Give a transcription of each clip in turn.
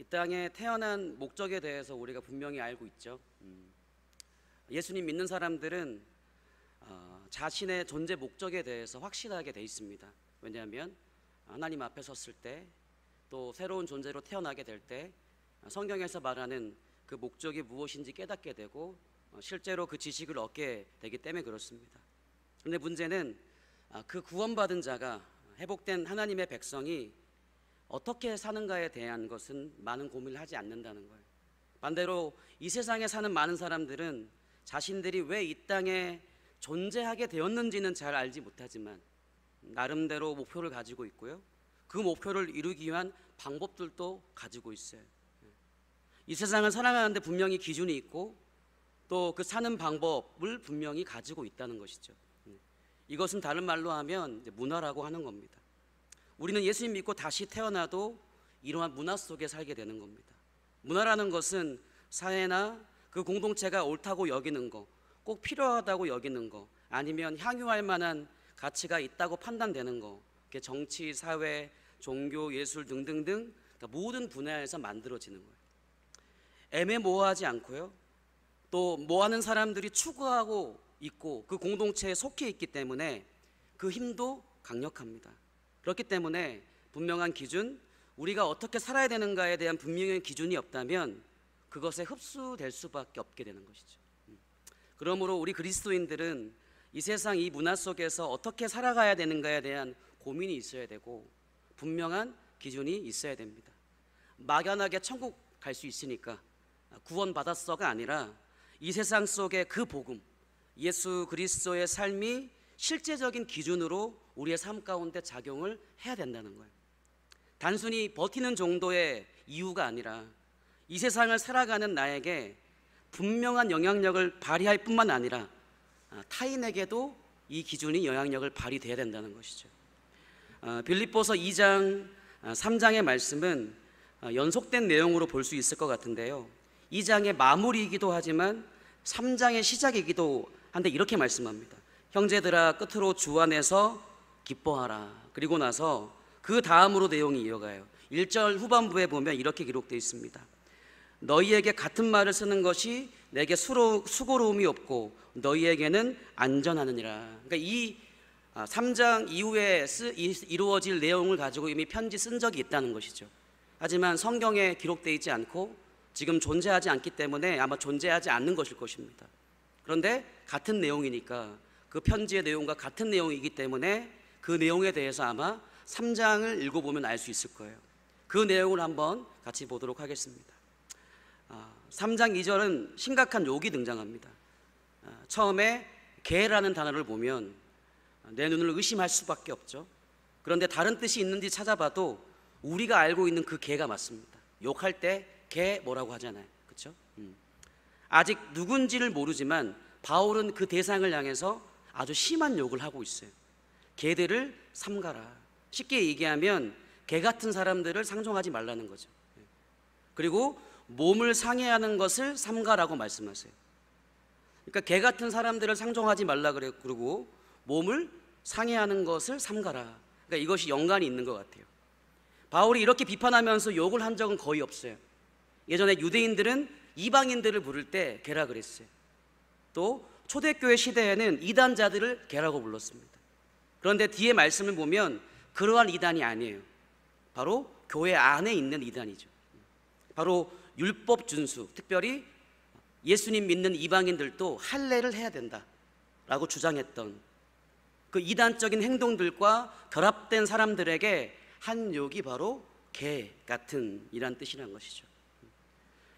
이 땅에 태어난 목적에 대해서 우리가 분명히 알고 있죠. 예수님 믿는 사람들은 자신의 존재 목적에 대해서 확실하게 돼 있습니다. 왜냐하면 하나님 앞에 섰을 때, 또 새로운 존재로 태어나게 될 때 성경에서 말하는 그 목적이 무엇인지 깨닫게 되고 실제로 그 지식을 얻게 되기 때문에 그렇습니다. 그런데 문제는 그 구원받은 자가, 회복된 하나님의 백성이 어떻게 사는가에 대한 것은 많은 고민을 하지 않는다는 거예요. 반대로 이 세상에 사는 많은 사람들은 자신들이 왜 이 땅에 존재하게 되었는지는 잘 알지 못하지만 나름대로 목표를 가지고 있고요, 그 목표를 이루기 위한 방법들도 가지고 있어요. 이 세상을 살아가는데 분명히 기준이 있고 또 그 사는 방법을 분명히 가지고 있다는 것이죠. 이것은 다른 말로 하면 문화라고 하는 겁니다. 우리는 예수님 믿고 다시 태어나도 이러한 문화 속에 살게 되는 겁니다. 문화라는 것은 사회나 그 공동체가 옳다고 여기는 거, 꼭 필요하다고 여기는 거, 아니면 향유할 만한 가치가 있다고 판단되는 거, 정치, 사회, 종교, 예술 등등등 모든 분야에서 만들어지는 거예요. 애매모호하지 않고요, 또 뭐하는 사람들이 추구하고 있고 그 공동체에 속해 있기 때문에 그 힘도 강력합니다. 그렇기 때문에 분명한 기준, 우리가 어떻게 살아야 되는가에 대한 분명한 기준이 없다면 그것에 흡수될 수밖에 없게 되는 것이죠. 그러므로 우리 그리스도인들은 이 세상 이 문화 속에서 어떻게 살아가야 되는가에 대한 고민이 있어야 되고 분명한 기준이 있어야 됩니다. 막연하게 천국 갈 수 있으니까 구원받았어가 아니라 이 세상 속의 그 복음, 예수 그리스도의 삶이 실제적인 기준으로 우리의 삶 가운데 작용을 해야 된다는 거예요. 단순히 버티는 정도의 이유가 아니라 이 세상을 살아가는 나에게 분명한 영향력을 발휘할 뿐만 아니라 타인에게도 이 기준이 영향력을 발휘돼야 된다는 것이죠. 빌립보서 2장 3장의 말씀은 연속된 내용으로 볼 수 있을 것 같은데요, 2장의 마무리이기도 하지만 3장의 시작이기도 한데 이렇게 말씀합니다. 형제들아, 끝으로 주 안에서 기뻐하라. 그리고 나서 그 다음으로 내용이 이어가요. 1절 후반부에 보면 이렇게 기록되어 있습니다. 너희에게 같은 말을 쓰는 것이 내게 수고로움이 없고 너희에게는 안전하느니라. 그러니까 이 3장 이후에 이루어질 내용을 가지고 이미 편지 쓴 적이 있다는 것이죠. 하지만 성경에 기록되어 있지 않고 지금 존재하지 않기 때문에 아마 존재하지 않는 것일 것입니다. 그런데 같은 내용이니까, 그 편지의 내용과 같은 내용이기 때문에 그 내용에 대해서 아마 3장을 읽어보면 알 수 있을 거예요. 그 내용을 한번 같이 보도록 하겠습니다. 3장 2절은 심각한 욕이 등장합니다. 처음에 개라는 단어를 보면 내 눈을 의심할 수밖에 없죠. 그런데 다른 뜻이 있는지 찾아봐도 우리가 알고 있는 그 개가 맞습니다. 욕할 때 개 뭐라고 하잖아요, 그렇죠? 아직 누군지를 모르지만 바울은 그 대상을 향해서 아주 심한 욕을 하고 있어요. 개들을 삼가라. 쉽게 얘기하면 개 같은 사람들을 상종하지 말라는 거죠. 그리고 몸을 상해하는 것을 삼가라고 말씀하세요. 그러니까 개 같은 사람들을 상종하지 말라 그래요. 그리고 몸을 상해하는 것을 삼가라. 그러니까 이것이 연관이 있는 것 같아요. 바울이 이렇게 비판하면서 욕을 한 적은 거의 없어요. 예전에 유대인들은 이방인들을 부를 때 개라 그랬어요. 또 초대교회 시대에는 이단자들을 개라고 불렀습니다. 그런데 뒤에 말씀을 보면 그러한 이단이 아니에요. 바로 교회 안에 있는 이단이죠. 바로 율법 준수, 특별히 예수님 믿는 이방인들도 할례를 해야 된다라고 주장했던 그 이단적인 행동들과 결합된 사람들에게 한 욕이 바로 개 같은 이란 뜻이란 것이죠.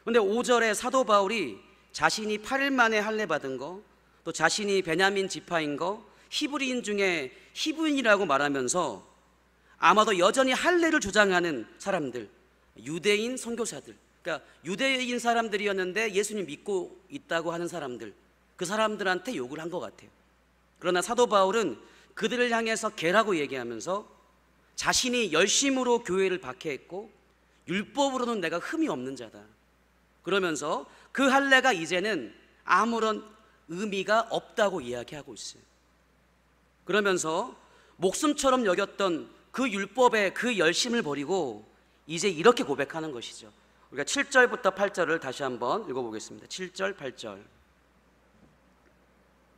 그런데 5절에 사도 바울이 자신이 8일 만에 할례 받은 거, 또 자신이 베냐민 지파인 거, 히브리인 중에 히브인이라고 말하면서 아마도 여전히 할례를 주장하는 사람들, 유대인 선교사들, 그러니까 유대인 사람들이었는데 예수님 믿고 있다고 하는 사람들, 그 사람들한테 욕을 한 것 같아요. 그러나 사도 바울은 그들을 향해서 개라고 얘기하면서 자신이 열심으로 교회를 박해했고 율법으로는 내가 흠이 없는 자다, 그러면서 그 할례가 이제는 아무런 의미가 없다고 이야기하고 있어요. 그러면서 목숨처럼 여겼던 그 율법의 그 열심을 버리고 이제 이렇게 고백하는 것이죠. 우리가 7절부터 8절을 다시 한번 읽어보겠습니다. 7절, 8절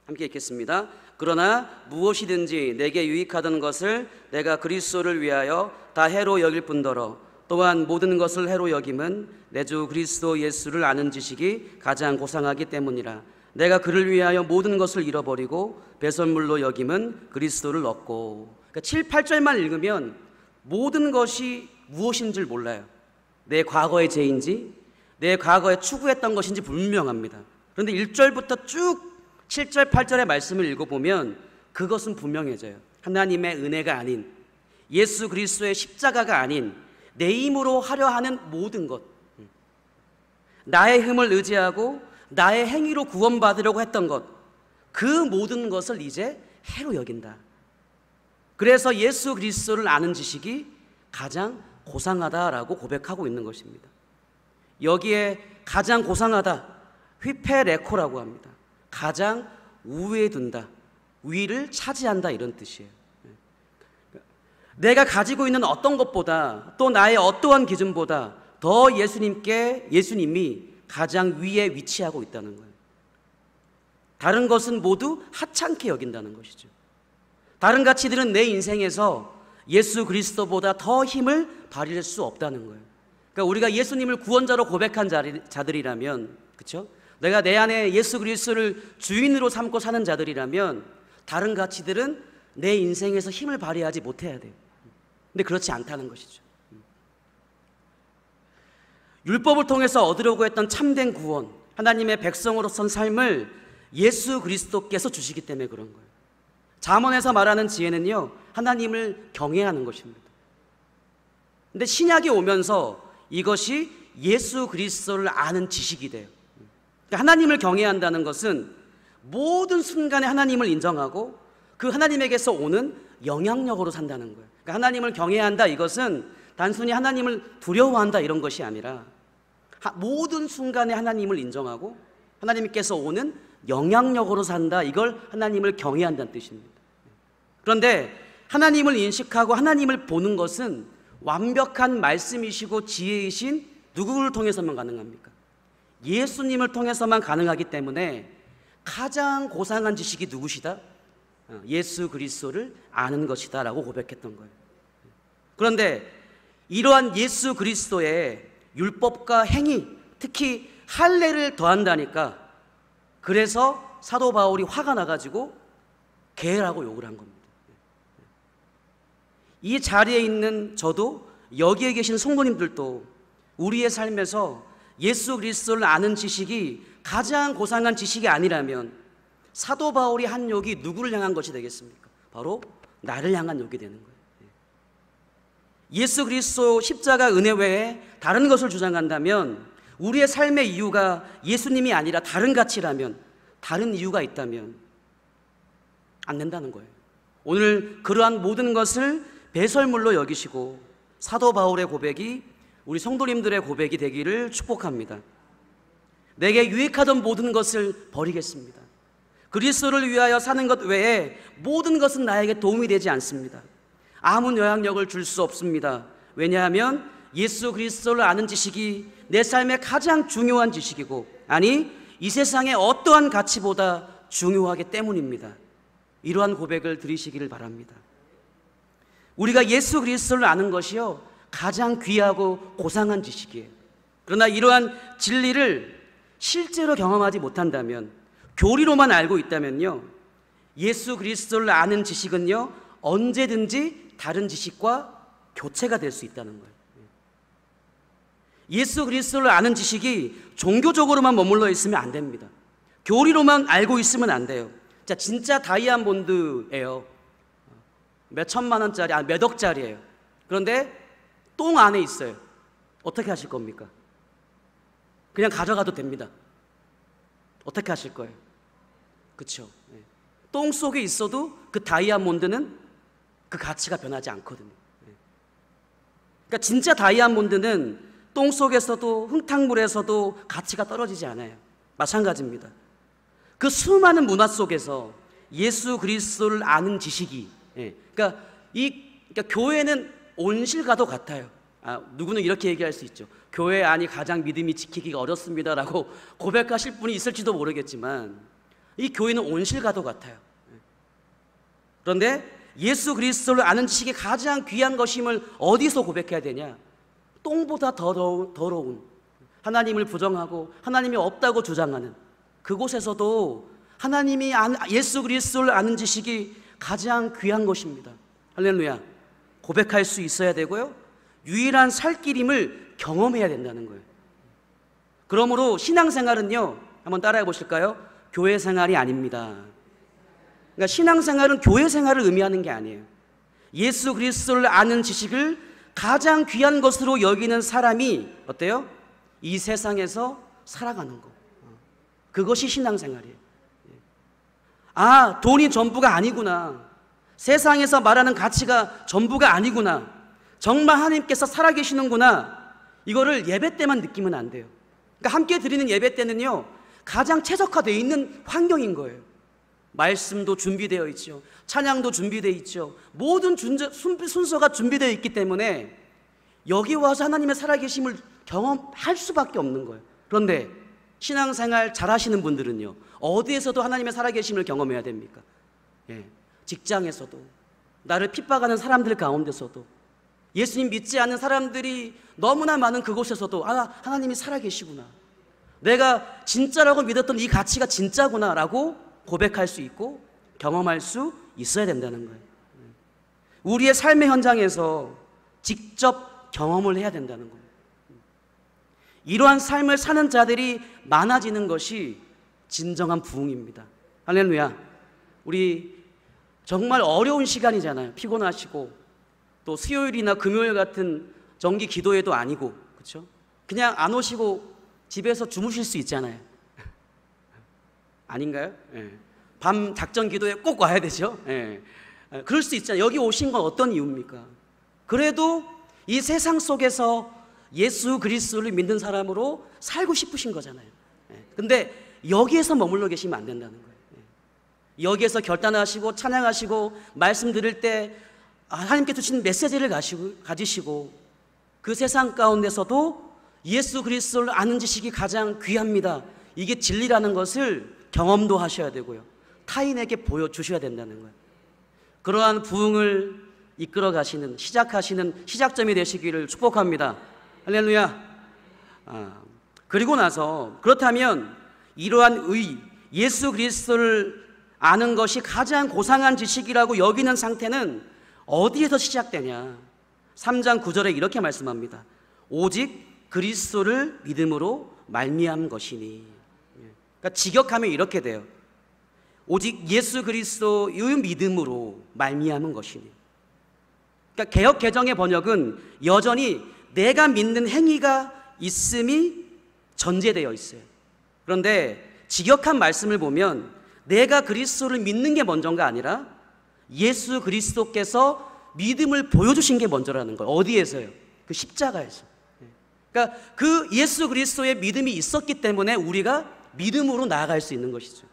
함께 읽겠습니다. 그러나 무엇이든지 내게 유익하던 것을 내가 그리스도를 위하여 다 해로 여길 뿐더러 또한 모든 것을 해로 여김은 내 주 그리스도 예수를 아는 지식이 가장 고상하기 때문이라. 내가 그를 위하여 모든 것을 잃어버리고 배설물로 여김은 그리스도를 얻고. 그러니까 7, 8절만 읽으면 모든 것이 무엇인지 몰라요. 내 과거의 죄인지 내 과거에 추구했던 것인지 분명합니다. 그런데 1절부터 쭉 7절, 8절의 말씀을 읽어보면 그것은 분명해져요. 하나님의 은혜가 아닌, 예수 그리스도의 십자가가 아닌 내 힘으로 하려 하는 모든 것, 나의 힘을 의지하고 나의 행위로 구원받으려고 했던 것, 그 모든 것을 이제 해로 여긴다. 그래서 예수 그리스도를 아는 지식이 가장 고상하다라고 고백하고 있는 것입니다. 여기에 가장 고상하다, 휘페레코라고 합니다. 가장 우위에 둔다, 위를 차지한다, 이런 뜻이에요. 내가 가지고 있는 어떤 것보다 또 나의 어떠한 기준보다 더 예수님이 가장 위에 위치하고 있다는 거예요. 다른 것은 모두 하찮게 여긴다는 것이죠. 다른 가치들은 내 인생에서 예수 그리스도보다 더 힘을 발휘할 수 없다는 거예요. 그러니까 우리가 예수님을 구원자로 고백한 자들이라면, 그렇죠? 내가 내 안에 예수 그리스도를 주인으로 삼고 사는 자들이라면 다른 가치들은 내 인생에서 힘을 발휘하지 못해야 돼요. 근데 그렇지 않다는 것이죠. 율법을 통해서 얻으려고 했던 참된 구원, 하나님의 백성으로선 삶을 예수 그리스도께서 주시기 때문에 그런 거예요. 잠언에서 말하는 지혜는요, 하나님을 경외하는 것입니다. 근데 신약이 오면서 이것이 예수 그리스도를 아는 지식이 돼요. 그러니까 하나님을 경외한다는 것은 모든 순간에 하나님을 인정하고 그 하나님에게서 오는 영향력으로 산다는 거예요. 그러니까 하나님을 경외한다, 이것은 단순히 하나님을 두려워한다 이런 것이 아니라 모든 순간에 하나님을 인정하고 하나님께서 오는 영향력으로 산다, 이걸 하나님을 경외한다는 뜻입니다. 그런데 하나님을 인식하고 하나님을 보는 것은 완벽한 말씀이시고 지혜이신 누구를 통해서만 가능합니까? 예수님을 통해서만 가능하기 때문에 가장 고상한 지식이 누구시다? 예수 그리스도를 아는 것이다 라고 고백했던 거예요. 그런데 이러한 예수 그리스도의 율법과 행위, 특히 할례를 더한다니까, 그래서 사도 바울이 화가 나가지고 개라고 욕을 한 겁니다. 이 자리에 있는 저도, 여기에 계신 성도님들도 우리의 삶에서 예수 그리스도를 아는 지식이 가장 고상한 지식이 아니라면 사도 바울이 한 욕이 누구를 향한 것이 되겠습니까? 바로 나를 향한 욕이 되는 거예요. 예수 그리스도 십자가 은혜 외에 다른 것을 주장한다면, 우리의 삶의 이유가 예수님이 아니라 다른 가치라면, 다른 이유가 있다면 안 된다는 거예요. 오늘 그러한 모든 것을 배설물로 여기시고 사도 바울의 고백이 우리 성도님들의 고백이 되기를 축복합니다. 내게 유익하던 모든 것을 버리겠습니다. 그리스도를 위하여 사는 것 외에 모든 것은 나에게 도움이 되지 않습니다. 아무 영향력을 줄 수 없습니다. 왜냐하면 예수 그리스도를 아는 지식이 내 삶의 가장 중요한 지식이고, 아니 이 세상의 어떠한 가치보다 중요하기 때문입니다. 이러한 고백을 들으시기를 바랍니다. 우리가 예수 그리스도를 아는 것이요, 가장 귀하고 고상한 지식이에요. 그러나 이러한 진리를 실제로 경험하지 못한다면, 교리로만 알고 있다면요, 예수 그리스도를 아는 지식은요, 언제든지 다른 지식과 교체가 될 수 있다는 거예요. 예수 그리스도를 아는 지식이 종교적으로만 머물러 있으면 안 됩니다. 교리로만 알고 있으면 안 돼요. 자, 진짜 다이아몬드예요. 몇 천만 원짜리, 몇 억짜리예요. 그런데 똥 안에 있어요. 어떻게 하실 겁니까? 그냥 가져가도 됩니다. 어떻게 하실 거예요? 그렇죠? 똥 속에 있어도 그 다이아몬드는 그 가치가 변하지 않거든요. 그러니까 진짜 다이아몬드는 똥 속에서도 흙탕물에서도 가치가 떨어지지 않아요. 마찬가지입니다. 그 수많은 문화 속에서 예수 그리스도를 아는 지식이, 그러니까 교회는 온실과도 같아요. 누구는 이렇게 얘기할 수 있죠. 교회 안이 가장 믿음이 지키기가 어렵습니다라고 고백하실 분이 있을지도 모르겠지만 이 교회는 온실과도 같아요. 그런데 예수 그리스도를 아는 지식이 가장 귀한 것임을 어디서 고백해야 되냐? 똥보다 더러운 하나님을 부정하고 하나님이 없다고 주장하는 그곳에서도 하나님이 예수 그리스도를 아는 지식이 가장 귀한 것입니다. 할렐루야. 고백할 수 있어야 되고요, 유일한 살 길임을 경험해야 된다는 거예요. 그러므로 신앙생활은요, 한번 따라해 보실까요? 교회 생활이 아닙니다. 그러니까 신앙생활은 교회 생활을 의미하는 게 아니에요. 예수 그리스도를 아는 지식을 가장 귀한 것으로 여기는 사람이 어때요? 이 세상에서 살아가는 거. 그것이 신앙생활이에요. 돈이 전부가 아니구나. 세상에서 말하는 가치가 전부가 아니구나. 정말 하나님께서 살아계시는구나. 이거를 예배 때만 느끼면 안 돼요. 그러니까 함께 드리는 예배 때는요, 가장 최적화되어 있는 환경인 거예요. 말씀도 준비되어 있죠. 찬양도 준비되어 있죠. 모든 순서가 준비되어 있기 때문에 여기 와서 하나님의 살아계심을 경험할 수밖에 없는 거예요. 그런데 신앙생활 잘하시는 분들은요, 어디에서도 하나님의 살아계심을 경험해야 됩니까? 직장에서도, 나를 핍박하는 사람들 가운데서도, 예수님 믿지 않는 사람들이 너무나 많은 그곳에서도 하나님이 살아계시구나, 내가 진짜라고 믿었던 이 가치가 진짜구나 라고 고백할 수 있고 경험할 수 있어야 된다는 거예요. 우리의 삶의 현장에서 직접 경험을 해야 된다는 거예요. 이러한 삶을 사는 자들이 많아지는 것이 진정한 부흥입니다. 할렐루야. 우리 정말 어려운 시간이잖아요. 피곤하시고 또 수요일이나 금요일 같은 정기 기도회도 아니고, 그렇죠? 그냥 안 오시고 집에서 주무실 수 있잖아요. 아닌가요? 밤 작전 기도에 꼭 와야 되죠. 그럴 수 있잖아요. 여기 오신 건 어떤 이유입니까? 그래도 이 세상 속에서 예수 그리스도를 믿는 사람으로 살고 싶으신 거잖아요. 근데 여기에서 머물러 계시면 안 된다는 거예요. 여기에서 결단하시고 찬양하시고 말씀 들을 때 하나님께서 주신 메시지를 가지시고 그 세상 가운데서도 예수 그리스도를 아는 지식이 가장 귀합니다, 이게 진리라는 것을 경험도 하셔야 되고요, 타인에게 보여주셔야 된다는 거예요. 그러한 부흥을 이끌어 가시는, 시작하시는 시작점이 되시기를 축복합니다. 할렐루야. 그리고 나서 그렇다면 이러한 예수 그리스도를 아는 것이 가장 고상한 지식이라고 여기는 상태는 어디에서 시작되냐? 3장 9절에 이렇게 말씀합니다. 오직 그리스도를 믿음으로 말미암은 것이니. 그러니까 직역하면 이렇게 돼요. 오직 예수 그리스도의 믿음으로 말미암은 것이니. 그러니까 개역 개정의 번역은 여전히 내가 믿는 행위가 있음이 전제되어 있어요. 그런데 직역한 말씀을 보면 내가 그리스도를 믿는 게 먼저가 아니라 예수 그리스도께서 믿음을 보여주신 게 먼저라는 거예요. 어디에서요? 그 십자가에서. 그러니까 그 예수 그리스도의 믿음이 있었기 때문에 우리가 믿음으로 나아갈 수 있는 것이죠.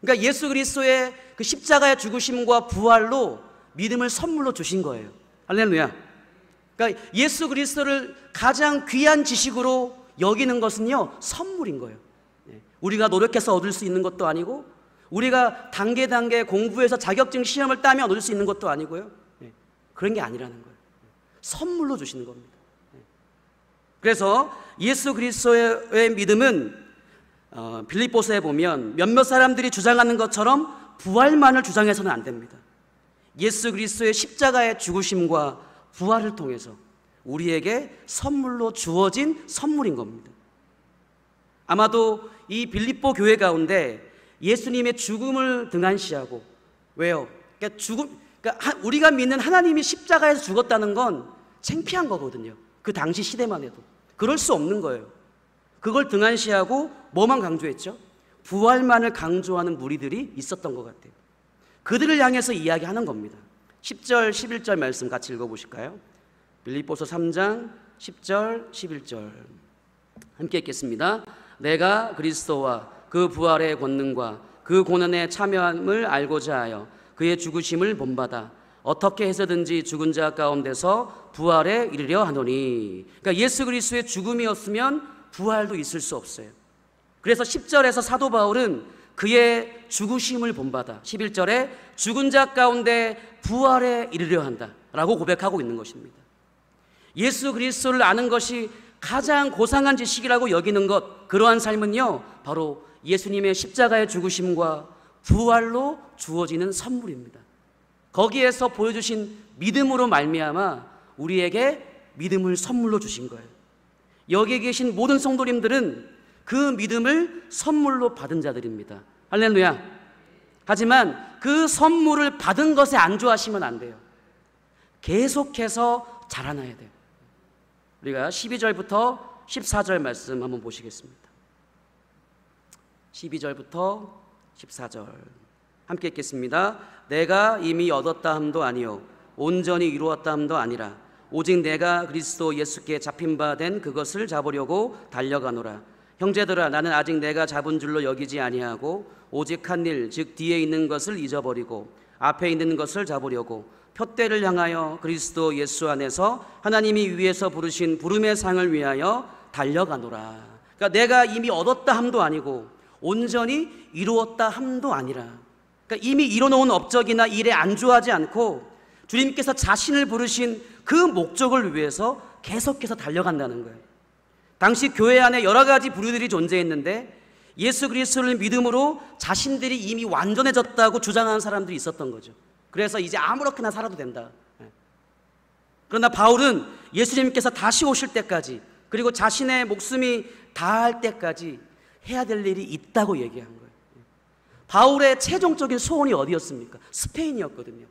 그러니까 예수 그리스도의 그 십자가의 죽으심과 부활로 믿음을 선물로 주신 거예요. 할렐루야. 그러니까 예수 그리스도를 가장 귀한 지식으로 여기는 것은요, 선물인 거예요. 우리가 노력해서 얻을 수 있는 것도 아니고, 우리가 단계 공부해서 자격증 시험을 따면 얻을 수 있는 것도 아니고요, 그런 게 아니라는 거예요. 선물로 주시는 겁니다. 그래서 예수 그리스도의 믿음은 빌립보서에 보면 몇몇 사람들이 주장하는 것처럼 부활만을 주장해서는 안 됩니다. 예수 그리스도의 십자가의 죽으심과 부활을 통해서 우리에게 선물로 주어진 선물인 겁니다. 아마도 이 빌립보 교회 가운데 예수님의 죽음을 등한시하고, 왜요? 그러니까 우리가 믿는 하나님이 십자가에서 죽었다는 건 창피한 거거든요. 그 당시 시대만 해도 그럴 수 없는 거예요. 그걸 등한시하고 뭐만 강조했죠? 부활만을 강조하는 무리들이 있었던 것 같아요. 그들을 향해서 이야기하는 겁니다. 10절 11절 말씀 같이 읽어보실까요? 빌립보서 3장 10절 11절 함께 읽겠습니다. 내가 그리스도와 그 부활의 권능과 그 고난에 참여함을 알고자 하여 그의 죽으심을 본받아 어떻게 해서든지 죽은 자 가운데서 부활에 이르려 하노니. 그러니까 예수 그리스도의 죽음이었으면 부활도 있을 수 없어요. 그래서 10절에서 사도 바울은 그의 죽으심을 본받아 11절에 죽은 자 가운데 부활에 이르려 한다 라고 고백하고 있는 것입니다. 예수 그리스도를 아는 것이 가장 고상한 지식이라고 여기는 것, 그러한 삶은요 바로 예수님의 십자가의 죽으심과 부활로 주어지는 선물입니다. 거기에서 보여주신 믿음으로 말미암아 우리에게 믿음을 선물로 주신 거예요. 여기에 계신 모든 성도님들은 그 믿음을 선물로 받은 자들입니다. 할렐루야. 하지만 그 선물을 받은 것에 안주하시면 안 돼요. 계속해서 자라나야 돼요. 우리가 12절부터 14절 말씀 한번 보시겠습니다. 12절부터 14절 함께 읽겠습니다. 내가 이미 얻었다 함도 아니요 온전히 이루었다 함도 아니라 오직 내가 그리스도 예수께 잡힌 바 된 그것을 잡으려고 달려가노라. 형제들아, 나는 아직 내가 잡은 줄로 여기지 아니하고 오직 한 일, 즉 뒤에 있는 것을 잊어버리고 앞에 있는 것을 잡으려고 표대를 향하여 그리스도 예수 안에서 하나님이 위에서 부르신 부름의 상을 위하여 달려가노라. 그러니까 내가 이미 얻었다 함도 아니고 온전히 이루었다 함도 아니라, 그러니까 이미 이뤄놓은 업적이나 일에 안주하지 않고 주님께서 자신을 부르신 그 목적을 위해서 계속해서 달려간다는 거예요. 당시 교회 안에 여러 가지 부류들이 존재했는데 예수 그리스도를 믿음으로 자신들이 이미 완전해졌다고 주장하는 사람들이 있었던 거죠. 그래서 이제 아무렇게나 살아도 된다. 그러나 바울은 예수님께서 다시 오실 때까지, 그리고 자신의 목숨이 다할 때까지 해야 될 일이 있다고 얘기한 거예요. 바울의 최종적인 소원이 어디였습니까? 스페인이었거든요.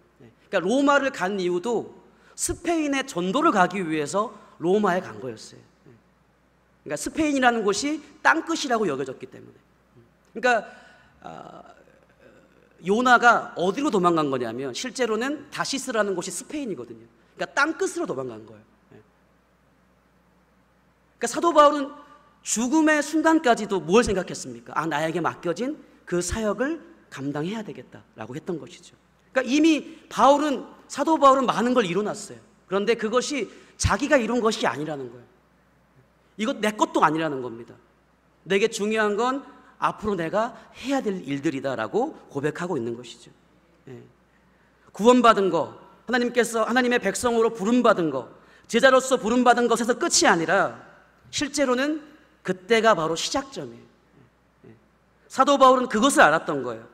그러니까 로마를 간 이유도 스페인에 전도를 가기 위해서 로마에 간 거였어요. 그러니까 스페인이라는 곳이 땅끝이라고 여겨졌기 때문에. 그러니까 요나가 어디로 도망간 거냐면 실제로는 다시스라는 곳이 스페인이거든요. 그러니까 땅끝으로 도망간 거예요. 그러니까 사도 바울은 죽음의 순간까지도 뭘 생각했습니까? 아, 나에게 맡겨진 그 사역을 감당해야 되겠다라고 했던 것이죠. 그러니까 이미 사도 바울은 많은 걸 이뤄놨어요. 그런데 그것이 자기가 이룬 것이 아니라는 거예요. 이것 내 것도 아니라는 겁니다. 내게 중요한 건 앞으로 내가 해야 될 일들이다라고 고백하고 있는 것이죠. 구원받은 거, 하나님께서 하나님의 백성으로 부름받은 거, 제자로서 부름받은 것에서 끝이 아니라 실제로는 그때가 바로 시작점이에요. 사도 바울은 그것을 알았던 거예요.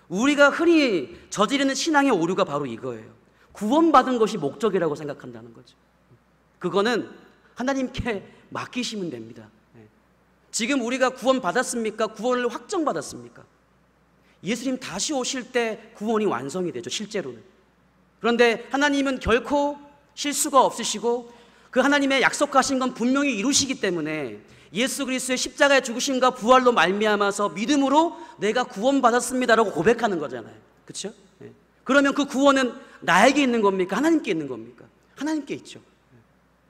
우리가 흔히 저지르는 신앙의 오류가 바로 이거예요. 구원받은 것이 목적이라고 생각한다는 거죠. 그거는 하나님께 맡기시면 됩니다. 지금 우리가 구원받았습니까? 구원을 확정받았습니까? 예수님 다시 오실 때 구원이 완성이 되죠, 실제로는. 그런데 하나님은 결코 실수가 없으시고 그 하나님의 약속하신 건 분명히 이루시기 때문에 예수 그리스도의 십자가의 죽으심과 부활로 말미암아서 믿음으로 내가 구원받았습니다라고 고백하는 거잖아요. 그렇죠? 그러면 그 구원은 나에게 있는 겁니까? 하나님께 있는 겁니까? 하나님께 있죠.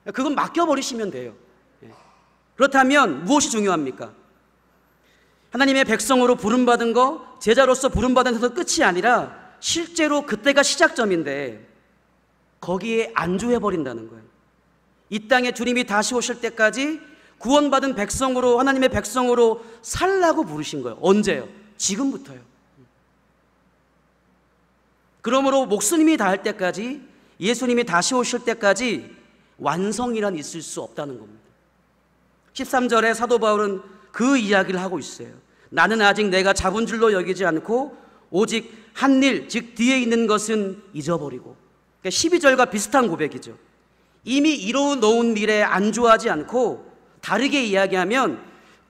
그건 맡겨버리시면 돼요. 그렇다면 무엇이 중요합니까? 하나님의 백성으로 부름받은 거, 제자로서 부름받은 데서 끝이 아니라 실제로 그때가 시작점인데 거기에 안주해버린다는 거예요. 이 땅에 주님이 다시 오실 때까지 구원받은 백성으로, 하나님의 백성으로 살라고 부르신 거예요. 언제요? 지금부터요. 그러므로 목숨이 닿을 때까지, 예수님이 다시 오실 때까지 완성이란 있을 수 없다는 겁니다. 13절에 사도 바울은 그 이야기를 하고 있어요. 나는 아직 내가 잡은 줄로 여기지 않고 오직 한 일, 즉 뒤에 있는 것은 잊어버리고. 그러니까 12절과 비슷한 고백이죠. 이미 이루어놓은 일에 안주하지 않고, 다르게 이야기하면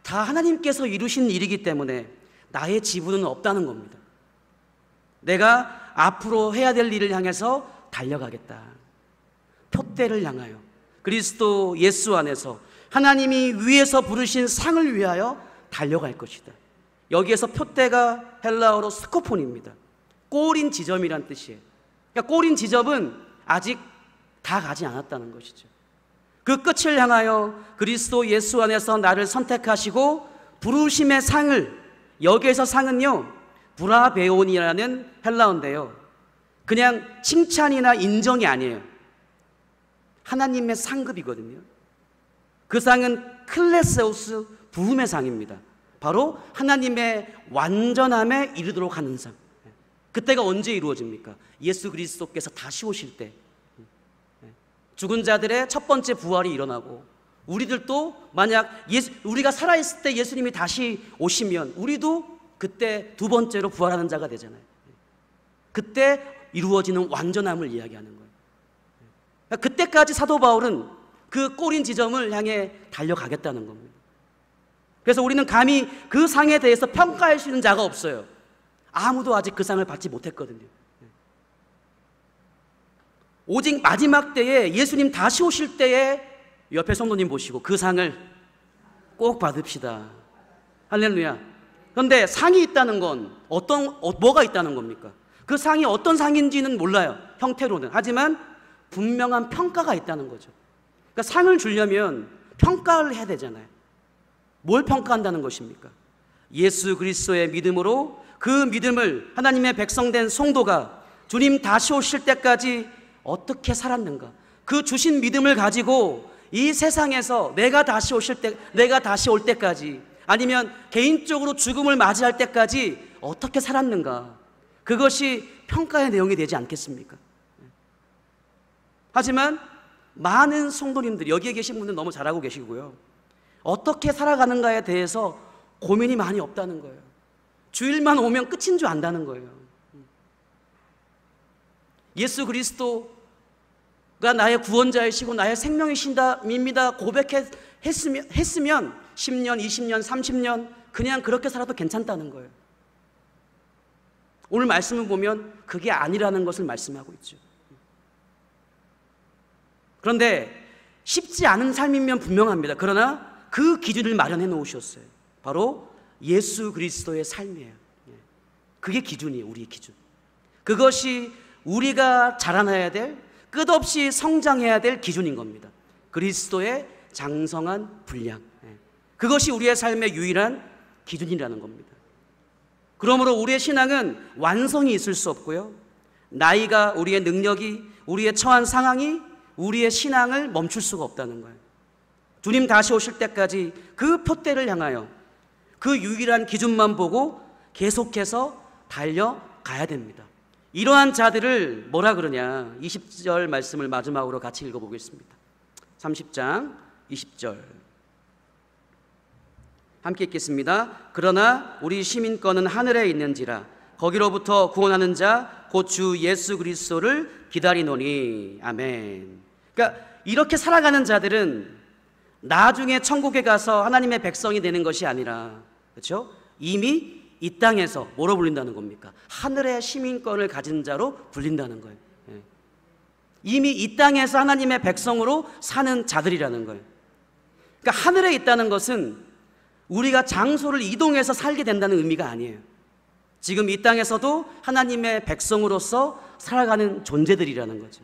다 하나님께서 이루신 일이기 때문에 나의 지분은 없다는 겁니다. 내가 앞으로 해야 될 일을 향해서 달려가겠다. 표대를 향하여 그리스도 예수 안에서 하나님이 위에서 부르신 상을 위하여 달려갈 것이다. 여기에서 표대가 헬라어로 스코폰입니다. 꼬린 지점이란 뜻이에요. 그러니까 꼬린 지점은 아직 다 가지 않았다는 것이죠. 그 끝을 향하여 그리스도 예수 안에서 나를 선택하시고 부르심의 상을, 여기에서 상은요 브라베온이라는 헬라어인데요, 그냥 칭찬이나 인정이 아니에요. 하나님의 상급이거든요. 그 상은 클레세우스 부흥의 상입니다. 바로 하나님의 완전함에 이르도록 하는 상. 그때가 언제 이루어집니까? 예수 그리스도께서 다시 오실 때. 죽은 자들의 첫 번째 부활이 일어나고, 우리들도 만약 우리가 살아있을 때 예수님이 다시 오시면 우리도 그때 두 번째로 부활하는 자가 되잖아요. 그때 이루어지는 완전함을 이야기하는 거예요. 그때까지 사도 바울은 그 꼬린 지점을 향해 달려가겠다는 겁니다. 그래서 우리는 감히 그 상에 대해서 평가할 수 있는 자가 없어요. 아무도 아직 그 상을 받지 못했거든요. 오직 마지막 때에 예수님 다시 오실 때에 옆에 성도님 보시고 그 상을 꼭 받읍시다. 할렐루야. 그런데 상이 있다는 건 뭐가 있다는 겁니까? 그 상이 어떤 상인지는 몰라요, 형태로는. 하지만 분명한 평가가 있다는 거죠. 그러니까 상을 주려면 평가를 해야 되잖아요. 뭘 평가한다는 것입니까? 예수 그리스도의 믿음으로 그 믿음을 하나님의 백성된 성도가 주님 다시 오실 때까지 어떻게 살았는가, 그 주신 믿음을 가지고 이 세상에서 내가 다시 올 때까지, 아니면 개인적으로 죽음을 맞이할 때까지 어떻게 살았는가, 그것이 평가의 내용이 되지 않겠습니까? 하지만 많은 성도님들이, 여기에 계신 분들은 너무 잘하고 계시고요, 어떻게 살아가는가에 대해서 고민이 많이 없다는 거예요. 주일만 오면 끝인 줄 안다는 거예요. 예수 그리스도가 나의 구원자이시고 나의 생명이십니다 고백했으면 10년, 20년, 30년 그냥 그렇게 살아도 괜찮다는 거예요. 오늘 말씀을 보면 그게 아니라는 것을 말씀하고 있죠. 그런데 쉽지 않은 삶이면 분명합니다. 그러나 그 기준을 마련해 놓으셨어요. 바로 예수 그리스도의 삶이에요. 그게 기준이에요. 우리의 기준. 그것이 우리가 자라나야 될, 끝없이 성장해야 될 기준인 겁니다. 그리스도의 장성한 분량, 그것이 우리의 삶의 유일한 기준이라는 겁니다. 그러므로 우리의 신앙은 완성이 있을 수 없고요, 나이가, 우리의 능력이, 우리의 처한 상황이 우리의 신앙을 멈출 수가 없다는 거예요. 주님 다시 오실 때까지 그 표대를 향하여 그 유일한 기준만 보고 계속해서 달려가야 됩니다. 이러한 자들을 뭐라 그러냐, 20절 말씀을 마지막으로 같이 읽어보겠습니다. 30장 20절 함께 읽겠습니다. 그러나 우리 시민권은 하늘에 있는지라 거기로부터 구원하는 자 곧 주 예수 그리스도를 기다리노니. 아멘. 그러니까 이렇게 살아가는 자들은 나중에 천국에 가서 하나님의 백성이 되는 것이 아니라, 그렇죠? 이미 이 땅에서 뭐로 불린다는 겁니까? 하늘의 시민권을 가진 자로 불린다는 거예요. 이미 이 땅에서 하나님의 백성으로 사는 자들이라는 거예요. 그러니까 하늘에 있다는 것은 우리가 장소를 이동해서 살게 된다는 의미가 아니에요. 지금 이 땅에서도 하나님의 백성으로서 살아가는 존재들이라는 거죠.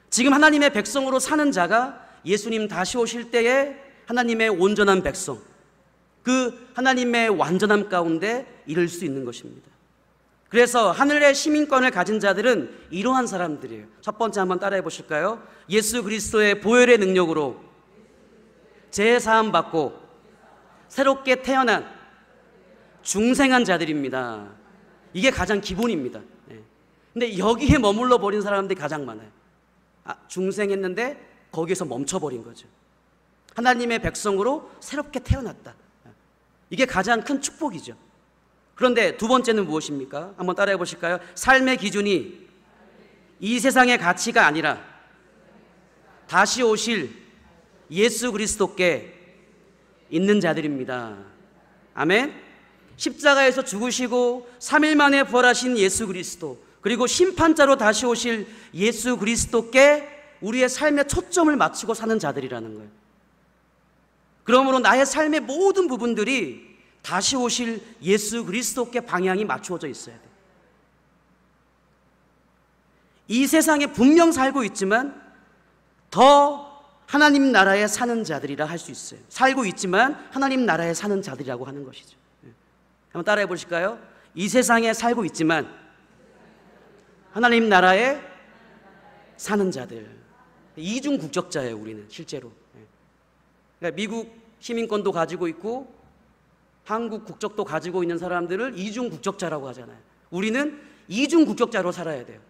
지금 하나님의 백성으로 사는 자가 예수님 다시 오실 때에 하나님의 온전한 백성, 그 하나님의 완전함 가운데 이를 수 있는 것입니다. 그래서 하늘의 시민권을 가진 자들은 이러한 사람들이에요. 첫 번째 한번 따라해 보실까요? 예수 그리스도의 보혈의 능력으로 제사함 받고 새롭게 태어난 중생한 자들입니다. 이게 가장 기본입니다. 근데 여기에 머물러 버린 사람들이 가장 많아요. 중생했는데 거기에서 멈춰버린 거죠. 하나님의 백성으로 새롭게 태어났다. 이게 가장 큰 축복이죠. 그런데 두 번째는 무엇입니까? 한번 따라해 보실까요? 삶의 기준이 이 세상의 가치가 아니라 다시 오실 예수 그리스도께 있는 자들입니다. 아멘. 십자가에서 죽으시고 3일 만에 부활하신 예수 그리스도, 그리고 심판자로 다시 오실 예수 그리스도께 우리의 삶의 초점을 맞추고 사는 자들이라는 거예요. 그러므로 나의 삶의 모든 부분들이 다시 오실 예수 그리스도께 방향이 맞추어져 있어야 돼요. 이 세상에 분명 살고 있지만 더 하나님 나라에 사는 자들이라 할 수 있어요. 살고 있지만 하나님 나라에 사는 자들이라고 하는 것이죠. 한번 따라해 보실까요? 이 세상에 살고 있지만 하나님 나라에 사는 자들. 이중 국적자예요, 우리는 실제로. 그러니까 미국 시민권도 가지고 있고 한국 국적도 가지고 있는 사람들을 이중 국적자라고 하잖아요. 우리는 이중 국적자로 살아야 돼요.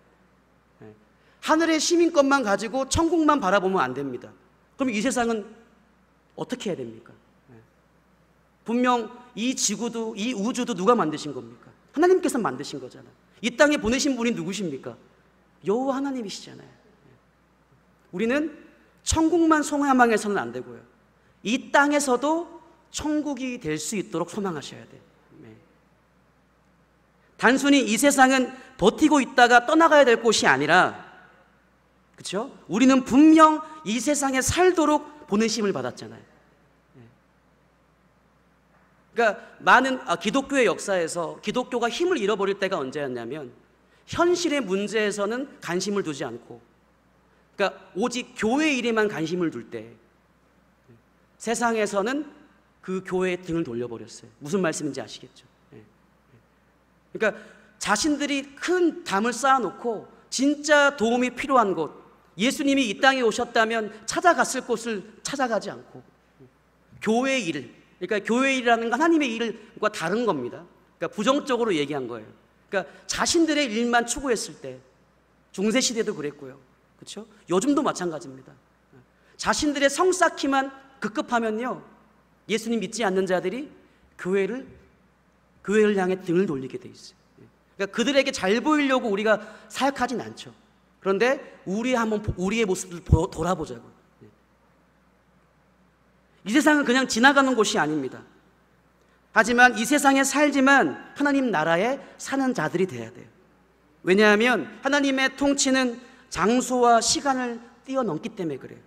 하늘의 시민권만 가지고 천국만 바라보면 안 됩니다. 그럼 이 세상은 어떻게 해야 됩니까? 분명 이 지구도 이 우주도 누가 만드신 겁니까? 하나님께서 만드신 거잖아요. 이 땅에 보내신 분이 누구십니까? 여호와 하나님이시잖아요. 우리는 천국만 소망해서는 안 되고요, 이 땅에서도 천국이 될 수 있도록 소망하셔야 돼요. 단순히 이 세상은 버티고 있다가 떠나가야 될 곳이 아니라, 그렇죠? 우리는 분명 이 세상에 살도록 보내심을 받았잖아요. 그러니까 많은 기독교의 역사에서 기독교가 힘을 잃어버릴 때가 언제였냐면, 현실의 문제에서는 관심을 두지 않고, 그러니까 오직 교회 일에만 관심을 둘 때 세상에서는 그 교회의 등을 돌려버렸어요. 무슨 말씀인지 아시겠죠? 그러니까 자신들이 큰 담을 쌓아놓고 진짜 도움이 필요한 곳, 예수님이 이 땅에 오셨다면 찾아갔을 곳을 찾아가지 않고, 교회의 일, 그러니까 교회의 일이라는 건 하나님의 일과 다른 겁니다. 그러니까 부정적으로 얘기한 거예요. 그러니까 자신들의 일만 추구했을 때, 중세시대도 그랬고요, 그렇죠? 요즘도 마찬가지입니다. 자신들의 성 쌓기만 급급하면요, 예수님 믿지 않는 자들이 교회를 향해 등을 돌리게 돼 있어요. 그러니까 그들에게 잘 보이려고 우리가 사역하진 않죠. 그런데 우리의 모습을 돌아보자고. 이 세상은 그냥 지나가는 곳이 아닙니다. 하지만 이 세상에 살지만 하나님 나라에 사는 자들이 돼야 돼요. 왜냐하면 하나님의 통치는 장소와 시간을 뛰어넘기 때문에 그래요.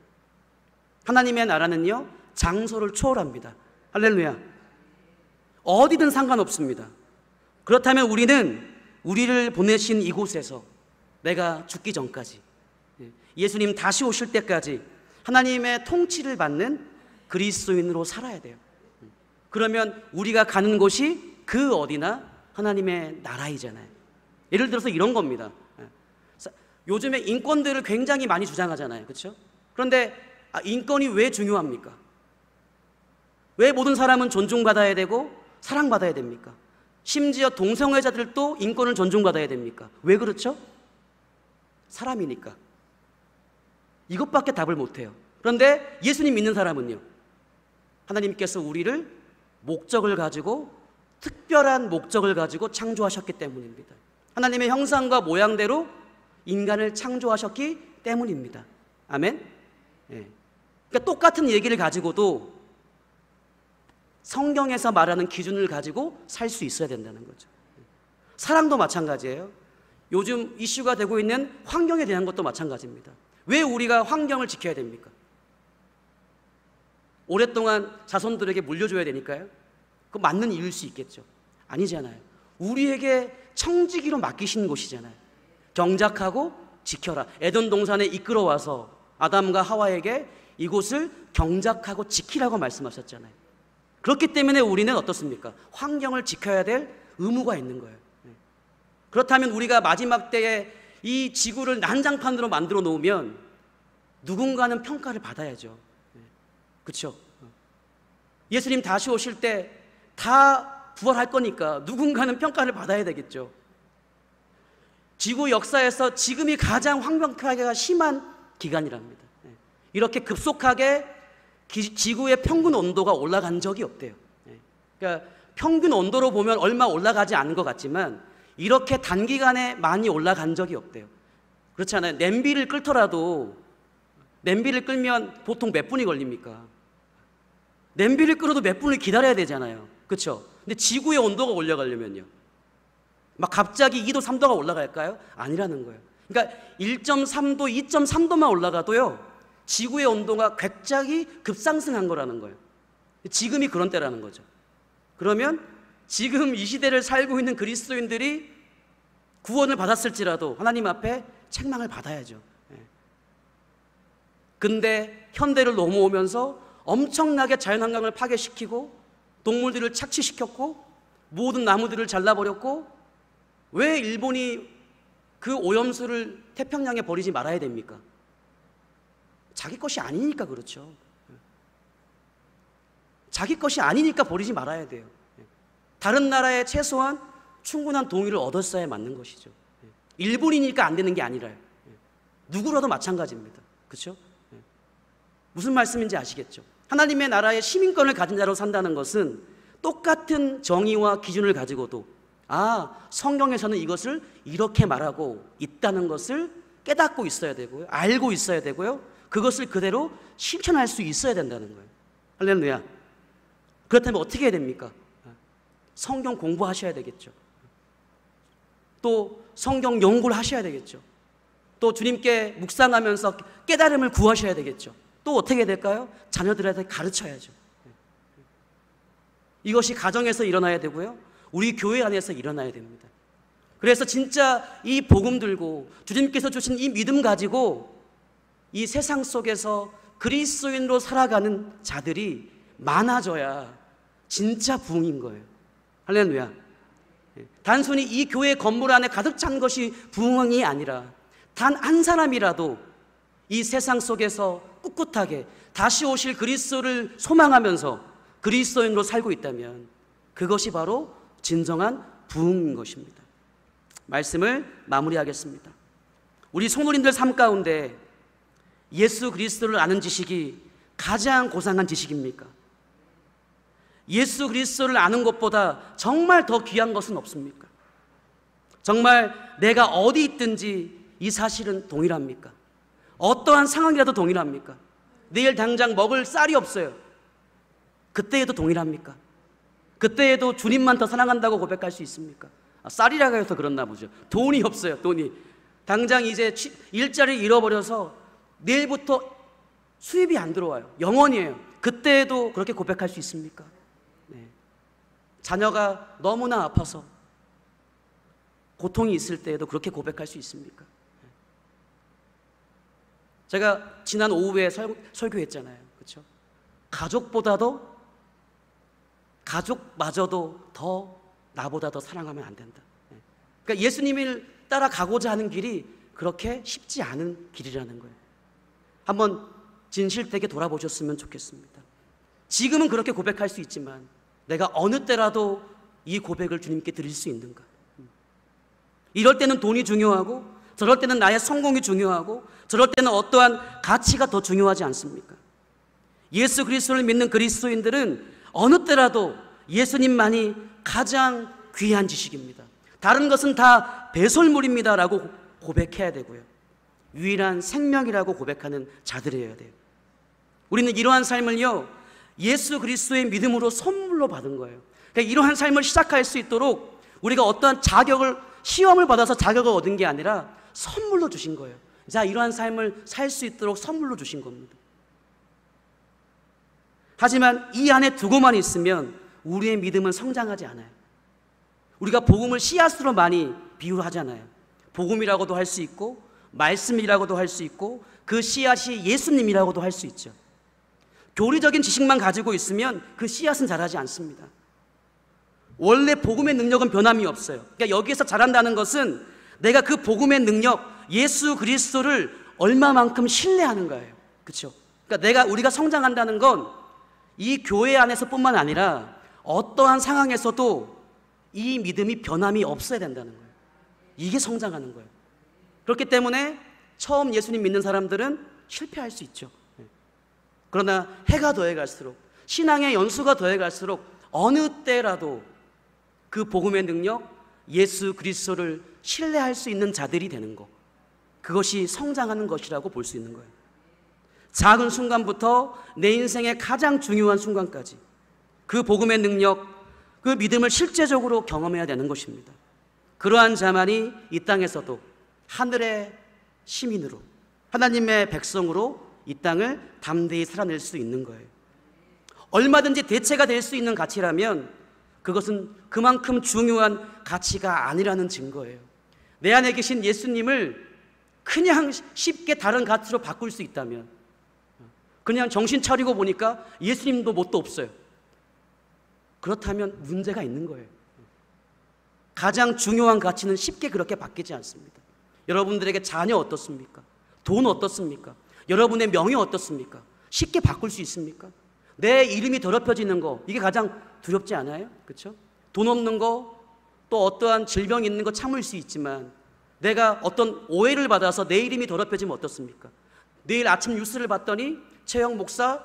하나님의 나라는요, 장소를 초월합니다. 할렐루야. 어디든 상관없습니다. 그렇다면 우리를 보내신 이곳에서 내가 죽기 전까지, 예수님 다시 오실 때까지 하나님의 통치를 받는 그리스도인으로 살아야 돼요. 그러면 우리가 가는 곳이 그 어디나 하나님의 나라이잖아요. 예를 들어서 이런 겁니다. 요즘에 인권들을 굉장히 많이 주장하잖아요, 그렇죠? 그런데 인권이 왜 중요합니까? 왜 모든 사람은 존중받아야 되고 사랑받아야 됩니까? 심지어 동성애자들도 인권을 존중받아야 됩니까? 왜 그렇죠? 사람이니까. 이것밖에 답을 못해요. 그런데 예수님 믿는 사람은요, 하나님께서 우리를 목적을 가지고, 특별한 목적을 가지고 창조하셨기 때문입니다. 하나님의 형상과 모양대로 인간을 창조하셨기 때문입니다. 아멘? 그러니까 똑같은 얘기를 가지고도 성경에서 말하는 기준을 가지고 살 수 있어야 된다는 거죠. 사랑도 마찬가지예요. 요즘 이슈가 되고 있는 환경에 대한 것도 마찬가지입니다. 왜 우리가 환경을 지켜야 됩니까? 오랫동안 자손들에게 물려줘야 되니까요? 그 맞는 이유일 수 있겠죠. 아니잖아요. 우리에게 청지기로 맡기신 곳이잖아요. 경작하고 지켜라. 에덴 동산에 이끌어와서 아담과 하와에게 이곳을 경작하고 지키라고 말씀하셨잖아요. 그렇기 때문에 우리는 어떻습니까? 환경을 지켜야 될 의무가 있는 거예요. 그렇다면 우리가 마지막 때에 이 지구를 난장판으로 만들어 놓으면 누군가는 평가를 받아야죠. 그렇죠? 예수님 다시 오실 때 다 부활할 거니까 누군가는 평가를 받아야 되겠죠. 지구 역사에서 지금이 가장 황폐화가 심한 기간이랍니다. 이렇게 급속하게 지구의 평균 온도가 올라간 적이 없대요. 그러니까 평균 온도로 보면 얼마 올라가지 않은 것 같지만 이렇게 단기간에 많이 올라간 적이 없대요. 그렇잖아요. 냄비를 끓더라도 냄비를 끓면 보통 몇 분이 걸립니까? 냄비를 끓여도 몇 분을 기다려야 되잖아요. 그렇죠? 근데 지구의 온도가 올라가려면요, 막 갑자기 2도 3도가 올라갈까요? 아니라는 거예요. 그러니까 1.3도, 2.3도만 올라가도요, 지구의 온도가 갑자기 급상승한 거라는 거예요. 지금이 그런 때라는 거죠. 그러면 지금 이 시대를 살고 있는 그리스도인들이 구원을 받았을지라도 하나님 앞에 책망을 받아야죠. 근데 현대를 넘어오면서 엄청나게 자연환경을 파괴시키고 동물들을 착취시켰고 모든 나무들을 잘라버렸고, 왜 일본이 그 오염수를 태평양에 버리지 말아야 됩니까? 자기 것이 아니니까 그렇죠. 자기 것이 아니니까 버리지 말아야 돼요. 다른 나라에 최소한 충분한 동의를 얻었어야 맞는 것이죠. 일본이니까 안 되는 게 아니라요. 누구라도 마찬가지입니다. 그렇죠? 무슨 말씀인지 아시겠죠? 하나님의 나라의 시민권을 가진 자로 산다는 것은 똑같은 정의와 기준을 가지고도 성경에서는 이것을 이렇게 말하고 있다는 것을 깨닫고 있어야 되고요. 알고 있어야 되고요. 그것을 그대로 실천할 수 있어야 된다는 거예요. 할렐루야. 그렇다면 어떻게 해야 됩니까? 성경 공부하셔야 되겠죠. 또 성경 연구를 하셔야 되겠죠. 또 주님께 묵상하면서 깨달음을 구하셔야 되겠죠. 또 어떻게 해야 될까요? 자녀들한테 가르쳐야죠. 이것이 가정에서 일어나야 되고요. 우리 교회 안에서 일어나야 됩니다. 그래서 진짜 이 복음 들고 주님께서 주신 이 믿음 가지고 이 세상 속에서 그리스도인으로 살아가는 자들이 많아져야 진짜 부흥인 거예요. 할렐루야. 단순히 이 교회 건물 안에 가득 찬 것이 부흥이 아니라 단 한 사람이라도 이 세상 속에서 꿋꿋하게 다시 오실 그리스도를 소망하면서 그리스도인으로 살고 있다면 그것이 바로 진정한 부흥인 것입니다. 말씀을 마무리하겠습니다. 우리 성도님들 삶 가운데 예수 그리스도를 아는 지식이 가장 고상한 지식입니까? 예수 그리스도를 아는 것보다 정말 더 귀한 것은 없습니까? 정말 내가 어디 있든지 이 사실은 동일합니까? 어떠한 상황이라도 동일합니까? 내일 당장 먹을 쌀이 없어요. 그때에도 동일합니까? 그때에도 주님만 더 사랑한다고 고백할 수 있습니까? 쌀이라고 해서 그렇나 보죠. 돈이 없어요. 돈이 당장 이제 일자리를 잃어버려서 내일부터 수입이 안 들어와요. 영원이에요. 그때에도 그렇게 고백할 수 있습니까? 네. 자녀가 너무나 아파서 고통이 있을 때에도 그렇게 고백할 수 있습니까? 제가 지난 오후에 설교했잖아요. 그렇죠? 가족마저도 더 나보다 더 사랑하면 안 된다. 그러니까 예수님을 따라가고자 하는 길이 그렇게 쉽지 않은 길이라는 거예요. 한번 진실되게 돌아보셨으면 좋겠습니다. 지금은 그렇게 고백할 수 있지만 내가 어느 때라도 이 고백을 주님께 드릴 수 있는가? 이럴 때는 돈이 중요하고 저럴 때는 나의 성공이 중요하고 저럴 때는 어떠한 가치가 더 중요하지 않습니까? 예수 그리스도를 믿는 그리스도인들은 어느 때라도 예수님만이 가장 귀한 지식입니다. 다른 것은 다 배설물입니다 라고 고백해야 되고요. 유일한 생명이라고 고백하는 자들이어야 돼요. 우리는 이러한 삶을요 예수 그리스도의 믿음으로 선물로 받은 거예요. 그러니까 이러한 삶을 시작할 수 있도록 우리가 어떠한 시험을 받아서 자격을 얻은 게 아니라 선물로 주신 거예요. 자, 이러한 삶을 살 수 있도록 선물로 주신 겁니다. 하지만 이 안에 두고만 있으면 우리의 믿음은 성장하지 않아요. 우리가 복음을 씨앗으로 많이 비유하잖아요. 복음이라고도 할 수 있고 말씀이라고도 할 수 있고 그 씨앗이 예수님이라고도 할 수 있죠. 교리적인 지식만 가지고 있으면 그 씨앗은 자라지 않습니다. 원래 복음의 능력은 변함이 없어요. 그러니까 여기에서 자란다는 것은 내가 그 복음의 능력, 예수 그리스도를 얼마만큼 신뢰하는 거예요. 그렇죠? 그러니까 우리가 성장한다는 건 이 교회 안에서뿐만 아니라 어떠한 상황에서도 이 믿음이 변함이 없어야 된다는 거예요. 이게 성장하는 거예요. 그렇기 때문에 처음 예수님 믿는 사람들은 실패할 수 있죠. 그러나 해가 더해갈수록 신앙의 연수가 더해갈수록 어느 때라도 그 복음의 능력, 예수 그리스도를 신뢰할 수 있는 자들이 되는 것, 그것이 성장하는 것이라고 볼 수 있는 거예요. 작은 순간부터 내 인생의 가장 중요한 순간까지 그 복음의 능력, 그 믿음을 실제적으로 경험해야 되는 것입니다. 그러한 자만이 이 땅에서도 하늘의 시민으로, 하나님의 백성으로 이 땅을 담대히 살아낼 수 있는 거예요. 얼마든지 대체가 될 수 있는 가치라면 그것은 그만큼 중요한 가치가 아니라는 증거예요. 내 안에 계신 예수님을 그냥 쉽게 다른 가치로 바꿀 수 있다면, 그냥 정신 차리고 보니까 예수님도 뭣도 없어요. 그렇다면 문제가 있는 거예요. 가장 중요한 가치는 쉽게 그렇게 바뀌지 않습니다. 여러분들에게 자녀 어떻습니까? 돈 어떻습니까? 여러분의 명예 어떻습니까? 쉽게 바꿀 수 있습니까? 내 이름이 더럽혀지는 거, 이게 가장 두렵지 않아요? 그렇죠? 돈 없는 거, 또 어떠한 질병이 있는 거 참을 수 있지만 내가 어떤 오해를 받아서 내 이름이 더럽혀지면 어떻습니까? 내일 아침 뉴스를 봤더니 최영 목사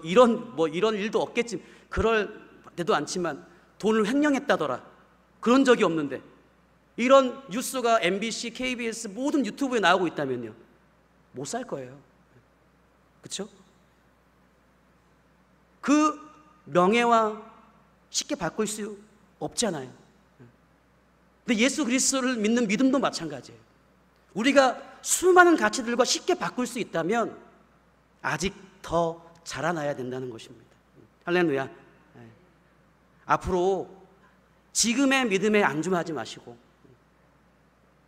이런 일도 없겠지, 그럴 때도 않지만 돈을 횡령했다더라. 그런 적이 없는데 이런 뉴스가 MBC, KBS 모든 유튜브에 나오고 있다면요, 못 살 거예요. 그렇죠? 그 명예와 쉽게 바꿀 수 없잖아요. 근데 예수 그리스도를 믿는 믿음도 마찬가지예요. 우리가 수많은 가치들과 쉽게 바꿀 수 있다면 아직 더 자라나야 된다는 것입니다. 할렐루야. 앞으로 지금의 믿음에 안주하지 마시고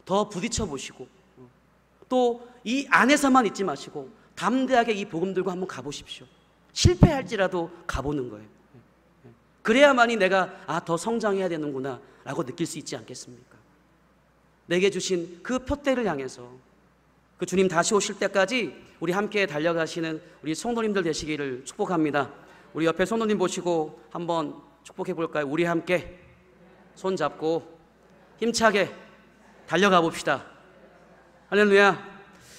더 부딪혀 보시고 또 이 안에서만 있지 마시고 담대하게 이 복음 들고 한번 가보십시오. 실패할지라도 가보는 거예요. 그래야만이 내가 더 성장해야 되는구나 라고 느낄 수 있지 않겠습니까? 내게 주신 그 표대를 향해서 그 주님 다시 오실 때까지 우리 함께 달려가시는 우리 성도님들 되시기를 축복합니다. 우리 옆에 성도님 보시고 한번 축복해 볼까요? 우리 함께 손 잡고 힘차게 달려가 봅시다. 할렐루야.